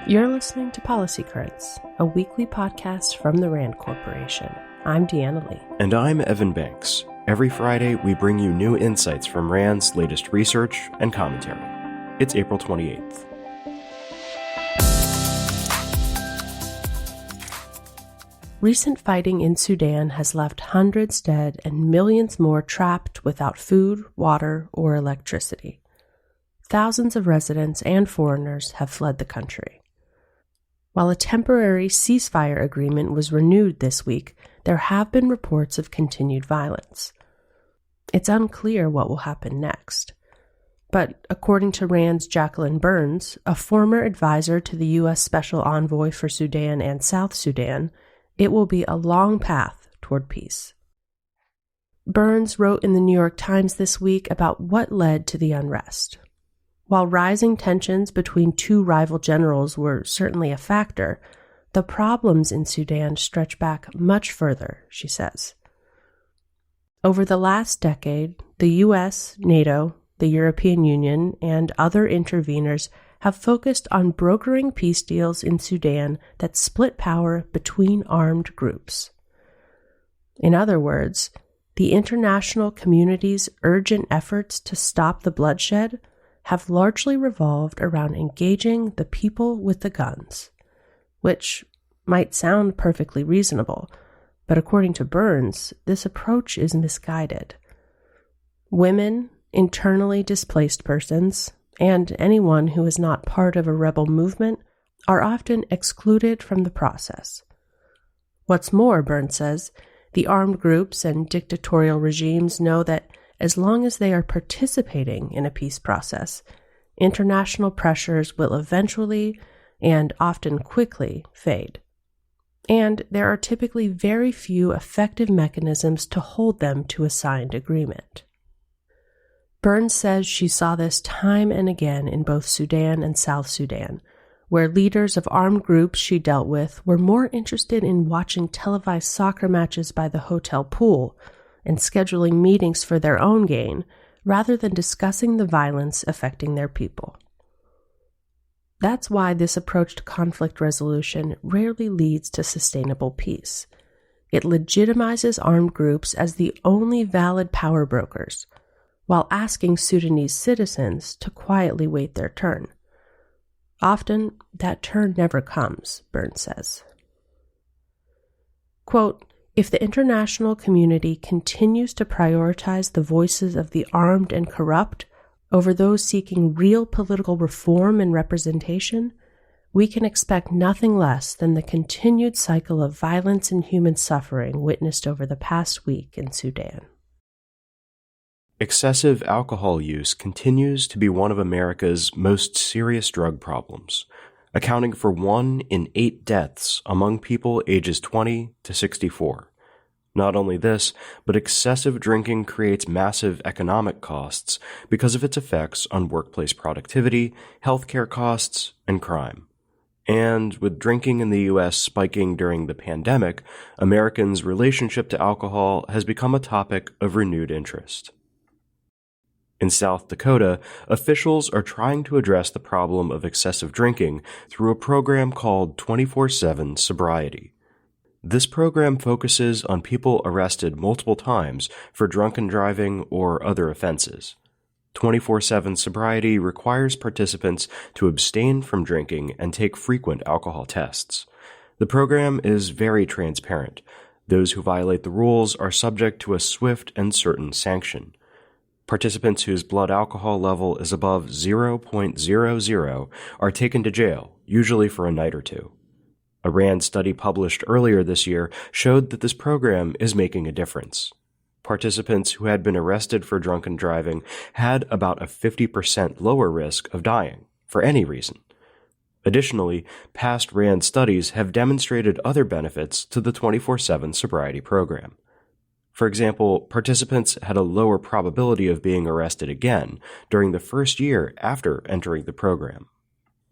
You're listening to Policy Currents, a weekly podcast from the RAND Corporation. I'm Deanna Lee. And I'm Evan Banks. Every Friday, we bring you new insights from RAND's latest research and commentary. It's April 28th. Recent fighting in Sudan has left hundreds dead and millions more trapped without food, water, or electricity. Thousands of residents and foreigners have fled the country. While a temporary ceasefire agreement was renewed this week, there have been reports of continued violence. It's unclear what will happen next. But according to RAND's Jacqueline Burns, a former advisor to the U.S. Special Envoy for Sudan and South Sudan, it will be a long path toward peace. Burns wrote in the New York Times this week about what led to the unrest. While rising tensions between two rival generals were certainly a factor, the problems in Sudan stretch back much further, she says. Over the last decade, the U.S., NATO, the European Union, and other interveners have focused on brokering peace deals in Sudan that split power between armed groups. In other words, the international community's urgent efforts to stop the bloodshed have largely revolved around engaging the people with the guns, which might sound perfectly reasonable, but according to Burns, this approach is misguided. Women, internally displaced persons, and anyone who is not part of a rebel movement are often excluded from the process. What's more, Burns says, the armed groups and dictatorial regimes know that as long as they are participating in a peace process, international pressures will eventually, and often quickly, fade. And there are typically very few effective mechanisms to hold them to a signed agreement. Burns says she saw this time and again in both Sudan and South Sudan, where leaders of armed groups she dealt with were more interested in watching televised soccer matches by the hotel pool and scheduling meetings for their own gain, rather than discussing the violence affecting their people. That's why this approach to conflict resolution rarely leads to sustainable peace. It legitimizes armed groups as the only valid power brokers, while asking Sudanese citizens to quietly wait their turn. Often, that turn never comes, Burns says. Quote, if the international community continues to prioritize the voices of the armed and corrupt over those seeking real political reform and representation, we can expect nothing less than the continued cycle of violence and human suffering witnessed over the past week in Sudan. Excessive alcohol use continues to be one of America's most serious drug problems, accounting for 1 in 8 deaths among people ages 20 to 64. Not only this, but excessive drinking creates massive economic costs because of its effects on workplace productivity, healthcare costs, and crime. And with drinking in the U.S. spiking during the pandemic, Americans' relationship to alcohol has become a topic of renewed interest. In South Dakota, officials are trying to address the problem of excessive drinking through a program called 24/7 Sobriety. This program focuses on people arrested multiple times for drunken driving or other offenses. 24/7 Sobriety requires participants to abstain from drinking and take frequent alcohol tests. The program is very transparent. Those who violate the rules are subject to a swift and certain sanction. Participants whose blood alcohol level is above 0.00 are taken to jail, usually for a night or two. A RAND study published earlier this year showed that this program is making a difference. Participants who had been arrested for drunken driving had about a 50% lower risk of dying, for any reason. Additionally, past RAND studies have demonstrated other benefits to the 24/7 sobriety program. For example, participants had a lower probability of being arrested again during the first year after entering the program.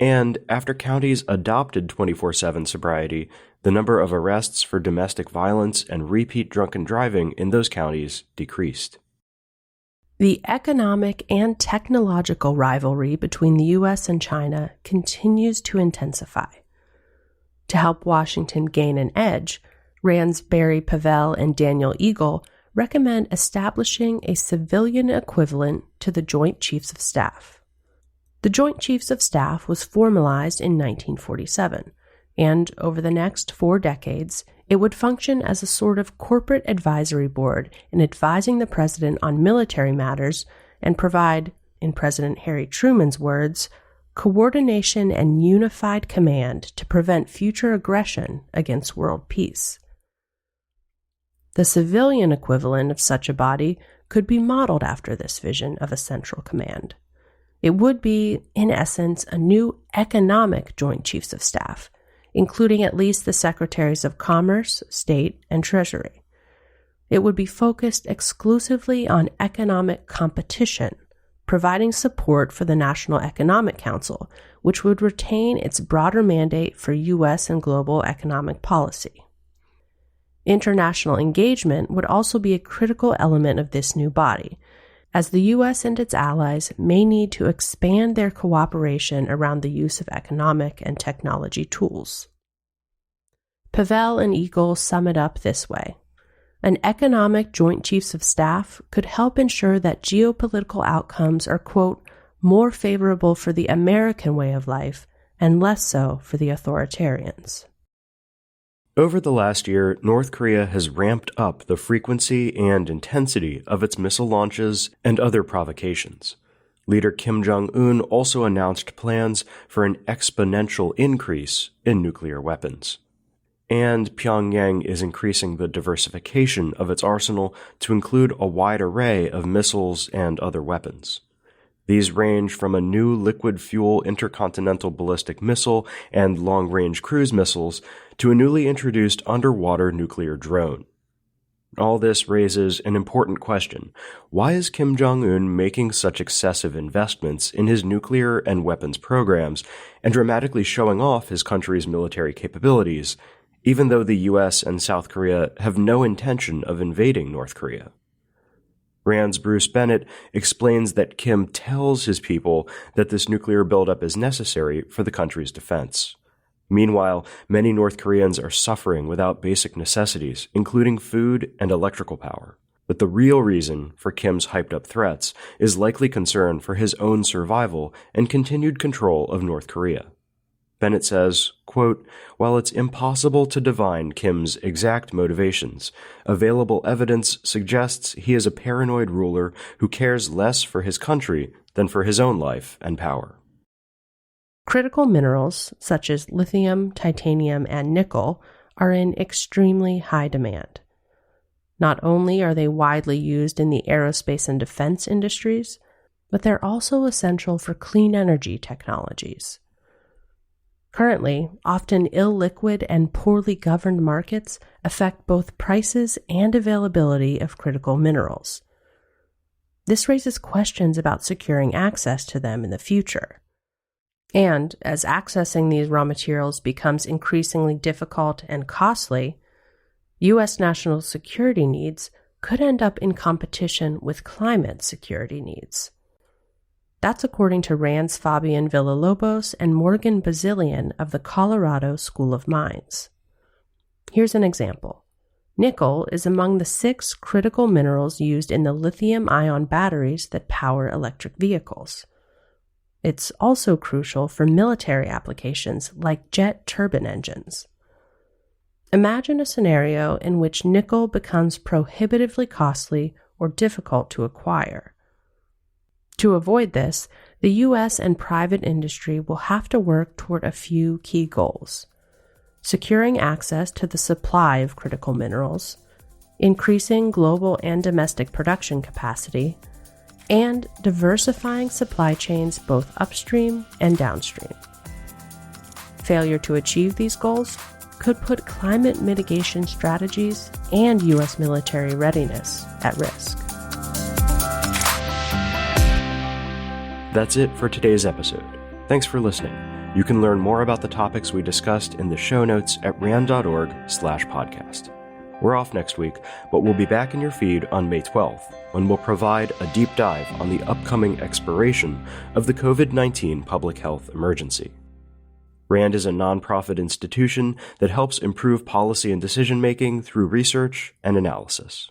And after counties adopted 24/7 sobriety, the number of arrests for domestic violence and repeat drunken driving in those counties decreased. The economic and technological rivalry between the U.S. and China continues to intensify. To help Washington gain an edge, Rand's Barry Pavel and Daniel Eagle recommend establishing a civilian equivalent to the Joint Chiefs of Staff. The Joint Chiefs of Staff was formalized in 1947, and over the next 4 decades, it would function as a sort of corporate advisory board in advising the president on military matters and provide, in President Harry Truman's words, coordination and unified command to prevent future aggression against world peace. The civilian equivalent of such a body could be modeled after this vision of a central command. It would be, in essence, a new economic Joint Chiefs of Staff, including at least the Secretaries of Commerce, State, and Treasury. It would be focused exclusively on economic competition, providing support for the National Economic Council, which would retain its broader mandate for U.S. and global economic policy. International engagement would also be a critical element of this new body, as the U.S. and its allies may need to expand their cooperation around the use of economic and technology tools. Pavel and Eagle sum it up this way. An economic Joint Chiefs of Staff could help ensure that geopolitical outcomes are, quote, more favorable for the American way of life and less so for the authoritarians. Over the last year, North Korea has ramped up the frequency and intensity of its missile launches and other provocations. Leader Kim Jong-un also announced plans for an exponential increase in nuclear weapons. And Pyongyang is increasing the diversification of its arsenal to include a wide array of missiles and other weapons. These range from a new liquid-fuel intercontinental ballistic missile and long-range cruise missiles to a newly introduced underwater nuclear drone. All this raises an important question. Why is Kim Jong-un making such excessive investments in his nuclear and weapons programs and dramatically showing off his country's military capabilities, even though the U.S. and South Korea have no intention of invading North Korea? Rand's Bruce Bennett explains that Kim tells his people that this nuclear buildup is necessary for the country's defense. Meanwhile, many North Koreans are suffering without basic necessities, including food and electrical power. But the real reason for Kim's hyped-up threats is likely concern for his own survival and continued control of North Korea. Bennett says, quote, while it's impossible to divine Kim's exact motivations, available evidence suggests he is a paranoid ruler who cares less for his country than for his own life and power. Critical minerals, such as lithium, titanium, and nickel, are in extremely high demand. Not only are they widely used in the aerospace and defense industries, but they're also essential for clean energy technologies. Currently, often illiquid and poorly governed markets affect both prices and availability of critical minerals. This raises questions about securing access to them in the future. And as accessing these raw materials becomes increasingly difficult and costly, U.S. national security needs could end up in competition with climate security needs. That's according to Rand's Fabian Villalobos and Morgan Bazilian of the Colorado School of Mines. Here's an example. Nickel is among the 6 critical minerals used in the lithium-ion batteries that power electric vehicles. It's also crucial for military applications like jet turbine engines. Imagine a scenario in which nickel becomes prohibitively costly or difficult to acquire. To avoid this, the U.S. and private industry will have to work toward a few key goals: securing access to the supply of critical minerals, increasing global and domestic production capacity, and diversifying supply chains both upstream and downstream. Failure to achieve these goals could put climate mitigation strategies and U.S. military readiness at risk. That's it for today's episode. Thanks for listening. You can learn more about the topics we discussed in the show notes at rand.org/podcast. We're off next week, but we'll be back in your feed on May 12th, when we'll provide a deep dive on the upcoming expiration of the COVID-19 public health emergency. RAND is a nonprofit institution that helps improve policy and decision-making through research and analysis.